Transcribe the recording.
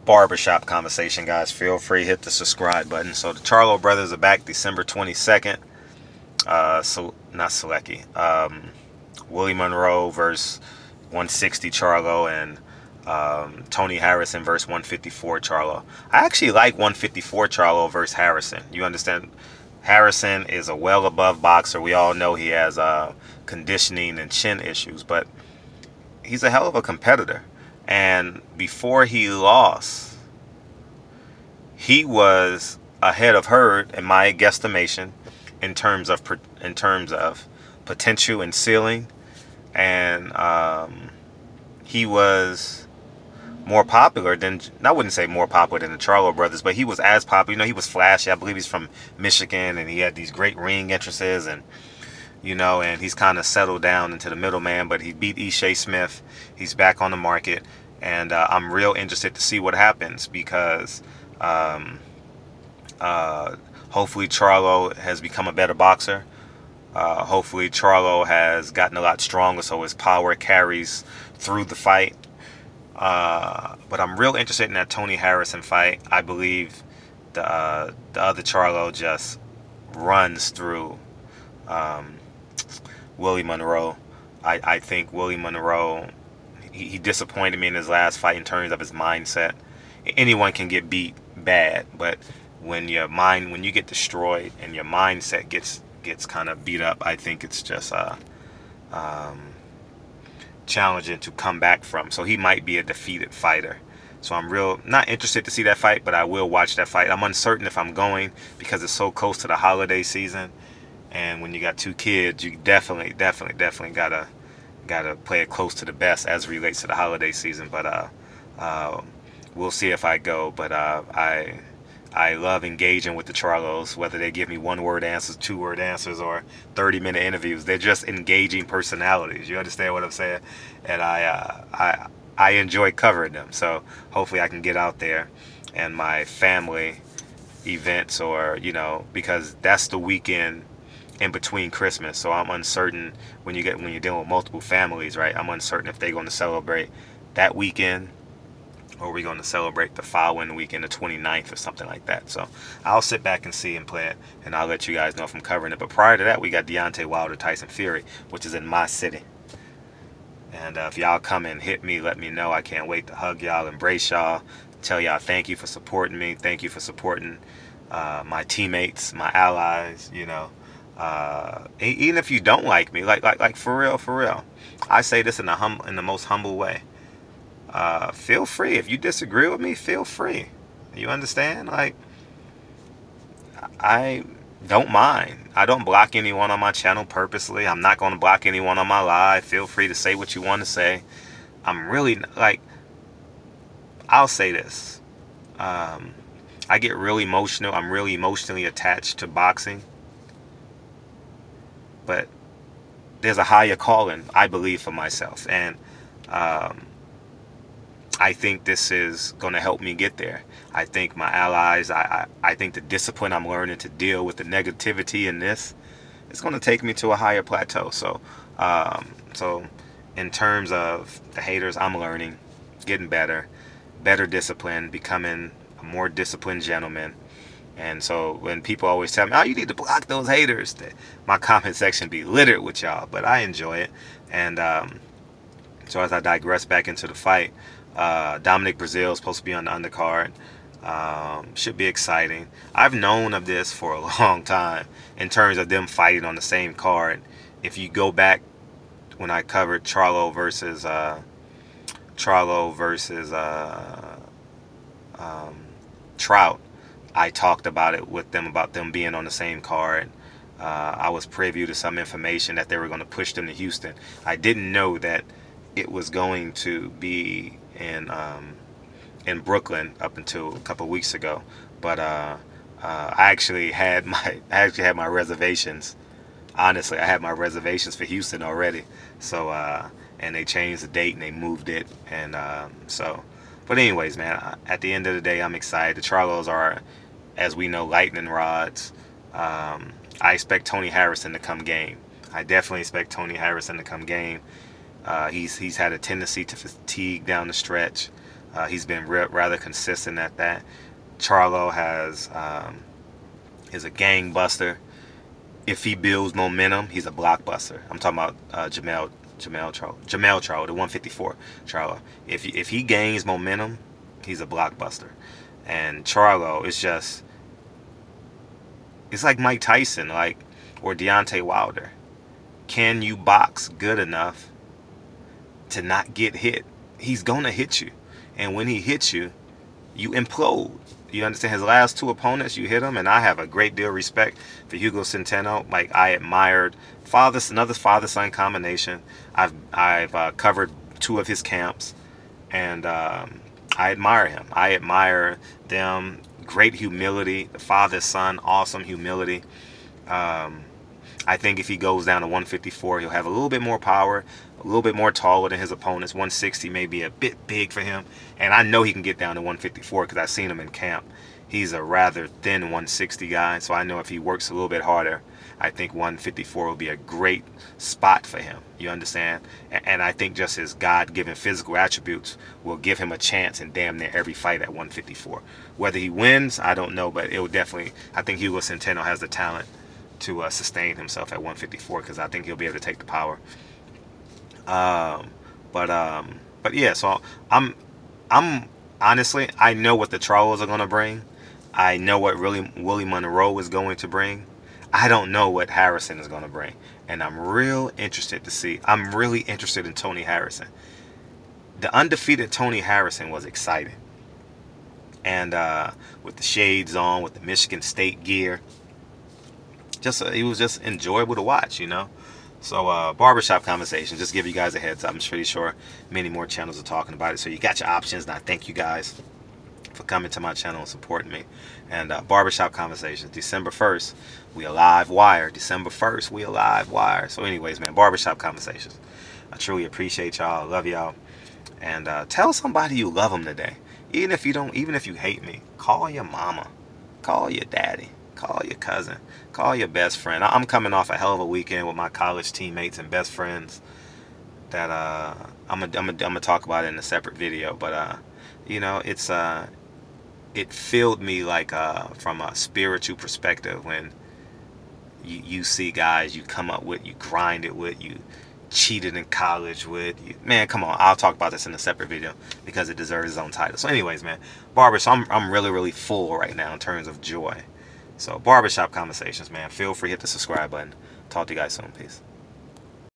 barbershop conversation, guys. Feel free to hit the subscribe button. So the Charlo brothers are back December 22nd. So not Selecki. Willie Monroe versus 160 Charlo, and Tony Harrison versus 154 Charlo. I actually like 154 Charlo versus Harrison. You understand? Harrison is a well above boxer. We all know he has conditioning and chin issues, but he's a hell of a competitor. And before he lost, he was ahead of Hurd in my guesstimation in terms of potential and ceiling, and he was more popular than, I wouldn't say more popular than the Charlo brothers, but he was as popular. You know, he was flashy. I believe he's from Michigan, and he had these great ring entrances, and and he's kind of settled down into the middleman. But he beat Ishai Smith. He's back on the market, and I'm real interested to see what happens, because hopefully Charlo has become a better boxer. Hopefully Charlo has gotten a lot stronger, so his power carries through the fight. But I'm real interested in that Tony Harrison fight. I believe the other Charlo just runs through Willie Monroe. I think Willie Monroe, he disappointed me in his last fight in terms of his mindset. Anyone can get beat bad, but when you get destroyed and your mindset gets kind of beat up, I think it's just challenging to come back from. So he might be a defeated fighter. So I'm real not interested to see that fight, but I will watch that fight. I'm uncertain if I'm going, because it's so close to the holiday season, and when you got two kids, you definitely gotta play it close to the best as it relates to the holiday season. But we'll see if I go. But I love engaging with the Charlos, whether they give me one-word answers, two-word answers, or 30-minute interviews. They're just engaging personalities. You understand what I'm saying? And I enjoy covering them. So hopefully I can get out there and my family events, or because that's the weekend in between Christmas. So I'm uncertain when you're dealing with multiple families, right? I'm uncertain if they're going to celebrate that weekend, or we're going to celebrate the following weekend, the 29th or something like that. So I'll sit back and see and play it, and I'll let you guys know if I'm covering it. But prior to that, we got Deontay Wilder, Tyson Fury, which is in my city. And if y'all come and hit me, let me know. I can't wait to hug y'all, embrace y'all, tell y'all thank you for supporting me. Thank you for supporting my teammates, my allies, even if you don't like me, like for real. I say this in the most humble way. Feel free. If you disagree with me, feel free. You understand? Like, I don't mind. I don't block anyone on my channel purposely. I'm not going to block anyone on my live. Feel free to say what you want to say. I'm really, I'll say this. I get really emotional. I'm really emotionally attached to boxing. But there's a higher calling, I believe, for myself. And I think this is going to help me get there. I think my allies, I think the discipline I'm learning to deal with the negativity in this, it's going to take me to a higher plateau. So, in terms of the haters, I'm learning, getting better discipline, becoming a more disciplined gentleman. And so when people always tell me, oh, you need to block those haters, my comment section be littered with y'all, but I enjoy it. And so as I digress back into the fight, Dominic Breazeale is supposed to be on the undercard. Should be exciting. I've known of this for a long time in terms of them fighting on the same card. If you go back when I covered Charlo versus Trout, I talked about it with them, about them being on the same card. I was privy to some information that they were going to push them to Houston. I didn't know that it was going to be in Brooklyn up until a couple of weeks ago. But I actually had my reservations. Honestly, I had my reservations for Houston already. So and they changed the date and they moved it, and but anyways, man, at the end of the day, I'm excited. The Charlos are, as we know, lightning rods. I expect Tony Harrison to come game. I definitely expect Tony Harrison to come game. He's had a tendency to fatigue down the stretch. He's been rather consistent at that. Charlo is a gangbuster. If he builds momentum, he's a blockbuster. I'm talking about Jamel Charlo, the 154 Charlo. If he gains momentum, he's a blockbuster. And Charlo is just, it's like Mike Tyson, or Deontay Wilder. Can you box good enough to not get hit? He's gonna hit you, and when he hits you, you implode. You understand? His last 2 opponents, you hit him, and I have a great deal of respect for Hugo Centeno. Like, I admired another father-son combination. I've covered 2 of his camps, and I admire him. I admire them. Great humility. The father-son, awesome humility. I think if he goes down to 154, he'll have a little bit more power, a little bit more taller than his opponents. 160 may be a bit big for him. And I know he can get down to 154 because I've seen him in camp. He's a rather thin 160 guy. So I know if he works a little bit harder, I think 154 will be a great spot for him. You understand? And I think just his God-given physical attributes will give him a chance in damn near every fight at 154. Whether he wins, I don't know. But it will definitely, I think Hugo Centeno has the talent to sustain himself at 154 because I think he'll be able to take the power. But yeah, so I'm honestly, I know what the Charlos are going to bring. I know what Willie Monroe is going to bring. I don't know what Harrison is going to bring, and I'm real interested to see. I'm really interested in Tony Harrison. The undefeated Tony Harrison was exciting, and with the shades on, with the Michigan State gear. He was just enjoyable to watch, you know. So barbershop conversation, just give you guys a heads up. I'm pretty sure many more channels are talking about it. So you got your options, and I thank you guys for coming to my channel and supporting me. And barbershop conversations, December 1st, we a live wire. December 1st, we a live wire. So anyways, man, barbershop conversations. I truly appreciate y'all. I love y'all. And tell somebody you love them today. Even if you hate me, call your mama, call your daddy. Call your cousin. Call your best friend. I'm coming off a hell of a weekend with my college teammates and best friends that I'm gonna talk about it in a separate video. But you know, it filled me like from a spiritual perspective when you see guys you come up with, you grinded with, you cheated in college with. Man, come on. I'll talk about this in a separate video because it deserves its own title. So anyways, man, barbershop, I'm really full right now in terms of joy. So barbershop conversations, man. Feel free to hit the subscribe button. Talk to you guys soon. Peace.